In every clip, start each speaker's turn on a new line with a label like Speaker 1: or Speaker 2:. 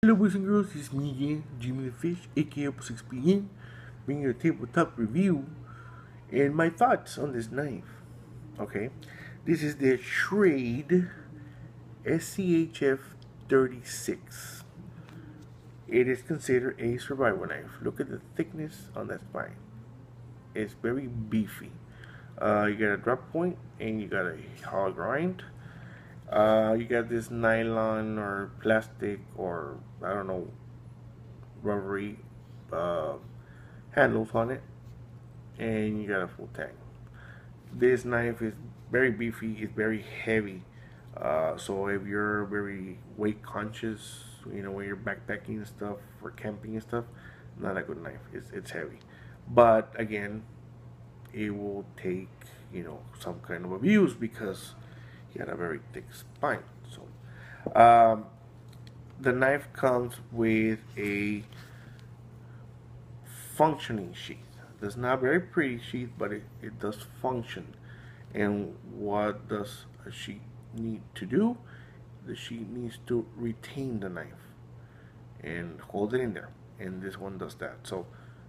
Speaker 1: Hello boys and girls, it's me again, Jimmy the Fish, aka 6pm, bringing you a tabletop review and my thoughts on this knife. Okay, this is the Schrade SCHF36. It is considered a survival knife. Look at the thickness on that spine. It's very beefy. You got a drop point and you got a hard grind. You got this nylon or plastic or I don't know, rubbery handles on it, and you got a full tang. This knife is very beefy. It's very heavy. So if you're very weight conscious, you know, when you're backpacking and stuff or camping and stuff, not a good knife. It's heavy, but again, it will take, you know, some kind of abuse because he had a very thick spine. So the knife comes with a functioning sheath. It's not very pretty sheath, but it does function. And what does a sheath need to do? The sheath needs to retain the knife and hold it in there. And this one does that. So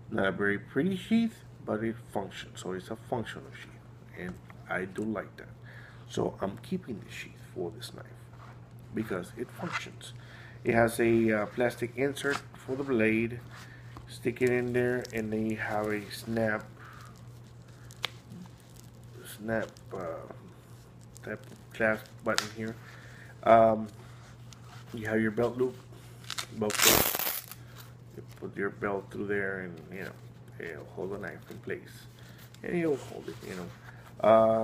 Speaker 1: not a very pretty sheath, but it functions. So it's a functional sheath. And I do like that. So I'm keeping the sheath for this knife because it functions. It has a plastic insert for the blade. Stick it in there, and then you have a snap type of clasp button here. You have your belt loop, you put your belt through there, and you know it'll hold the knife in place, and you'll hold it. You know,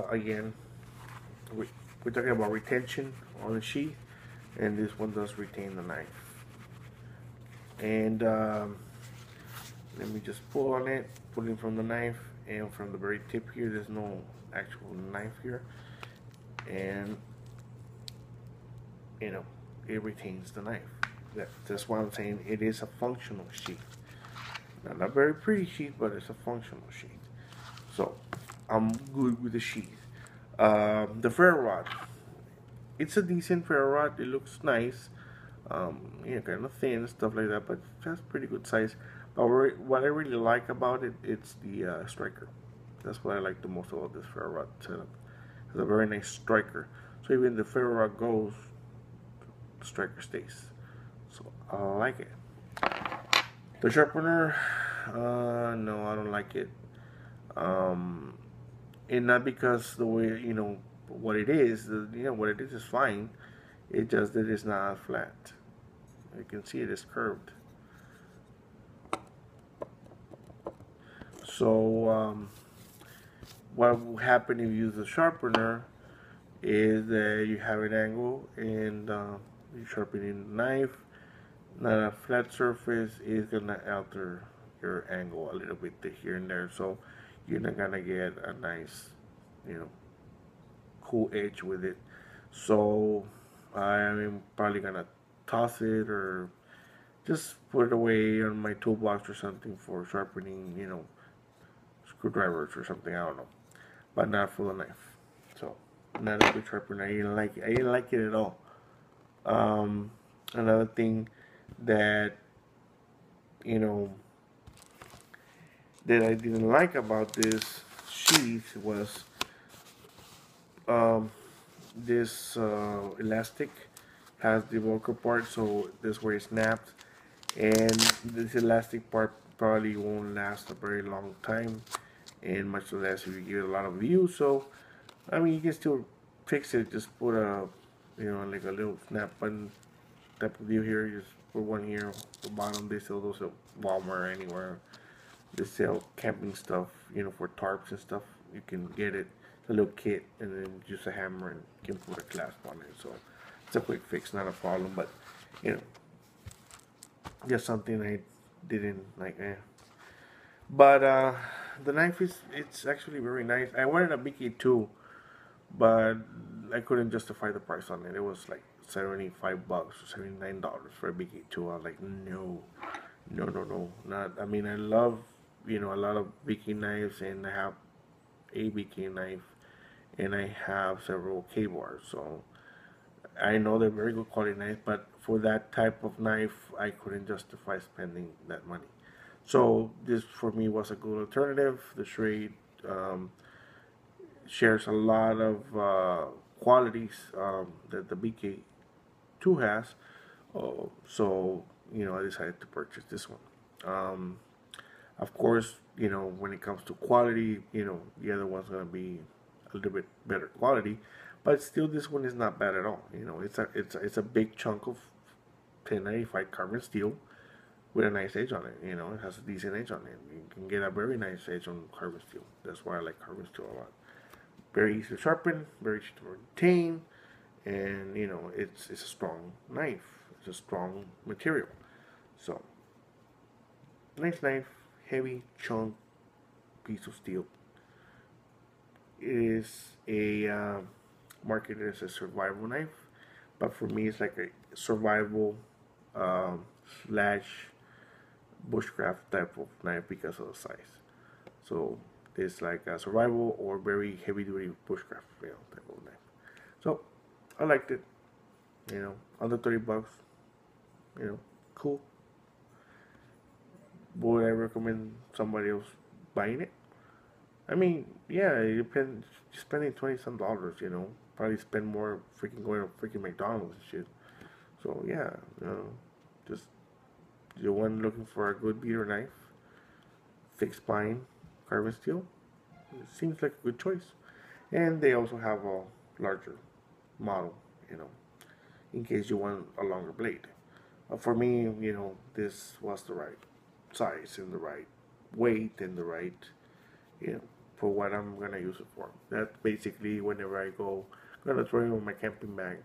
Speaker 1: again, we're talking about retention on the sheath, and this one does retain the knife. And let me just pull on it, pull it from the knife, and from the very tip here, there's no actual knife here, and you know it retains the knife. That's why I'm saying it is a functional sheath. Not a very pretty sheath, but it's a functional sheath. So I'm good with the sheath. The ferro rod, it's a decent ferro rod. It looks nice. You know, kind of thin, stuff like that, but that's pretty good size. But what I really like about it, it's the striker. That's what I like the most about this ferro rod setup. It's a very nice striker. So even the ferro rod goes, the striker stays. So I like it. The sharpener, no, I don't like it. And not because the way, you know, what it is, you know, what it is fine. It just that it's not flat. You can see it is curved. So what will happen if you use a sharpener is that you have an angle and you're sharpening the knife. Not a flat surface is gonna alter your angle a little bit here and there, so you're not gonna get a nice, you know, cool edge with it. So I'm probably gonna toss it or just put it away on my toolbox or something for sharpening, you know, screwdrivers or something, I don't know, but not for the knife. So not a good sharpener. I didn't like it. I didn't like it at all. Another thing that, you know, that I didn't like about this sheath was this elastic has the Velcro part, so this way it snaps, and this elastic part probably won't last a very long time, and much less if you give it a lot of use. So I mean, you can still fix it. Just put a, you know, like a little snap button type of deal here. Just put one here. The bottom, they sell those at Walmart, anywhere. They sell camping stuff, you know, for tarps and stuff. You can get it, a little kit, and then just a hammer, and you can put a clasp on it. So it's a quick fix, not a problem. But you know, just something I didn't like. But the knife it's actually very nice. I wanted a BK2, but I couldn't justify the price on it. It was like $75 or $79 for a BK2. I was like, no, not. I mean, I love, you know, a lot of BK knives, and I have a BK knife, and I have several K bars. So I know they're very good quality knives, but for that type of knife, I couldn't justify spending that money. So this for me was a good alternative. The Schrade shares a lot of qualities that the BK2 has. So I decided to purchase this one. Um, of course, when it comes to quality, the other one's gonna be a little bit better quality, but still, this one is not bad at all. It's a big chunk of 1095 carbon steel with a nice edge on it. It has a decent edge on it. You can get a very nice edge on carbon steel. That's why I like carbon steel a lot. Very easy to sharpen, very easy to maintain, and it's a strong knife. It's a strong material. So nice knife, heavy chunk piece of steel. It is a marketed as a survival knife, but for me it's like a survival slash bushcraft type of knife because of the size. So it's like a survival or very heavy duty bushcraft type of knife. So I liked it. Under $30. Cool. Would I recommend somebody else buying it? I mean, yeah, it depends. Spending $20 some, probably spend more freaking going to freaking McDonald's and shit. So yeah, just the one looking for a good beater knife, thick spine, carbon steel. It seems like a good choice. And they also have a larger model, in case you want a longer blade. For me, this was the right size and the right weight and the right, for what I'm gonna use it for. That basically, whenever I go, I'm gonna throw it in my camping bag.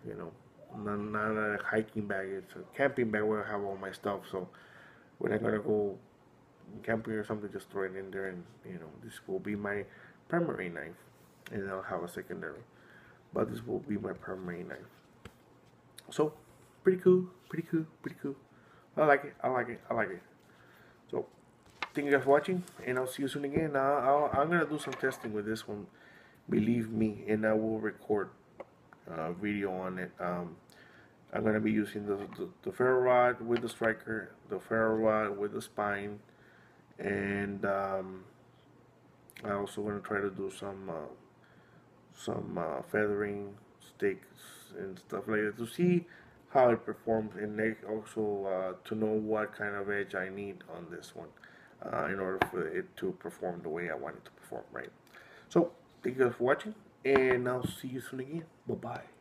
Speaker 1: Not a hiking bag. It's a camping bag where I have all my stuff. So when I'm gonna go camping or something, just throw it in there, and this will be my primary knife, and I'll have a secondary. But this will be my primary knife. So pretty cool, pretty cool, pretty cool. I like it. I like it. I like it. So thank you guys for watching, and I'll see you soon again. I'm gonna do some testing with this one, believe me, and I will record a video on it. I'm gonna be using the ferro rod with the striker, the ferro rod with the spine, and I also gonna try to do some feathering sticks and stuff like that to see how it performs, and also to know what kind of edge I need on this one in order for it to perform the way I want it to perform, right? So thank you guys for watching, and I'll see you soon again. Bye bye.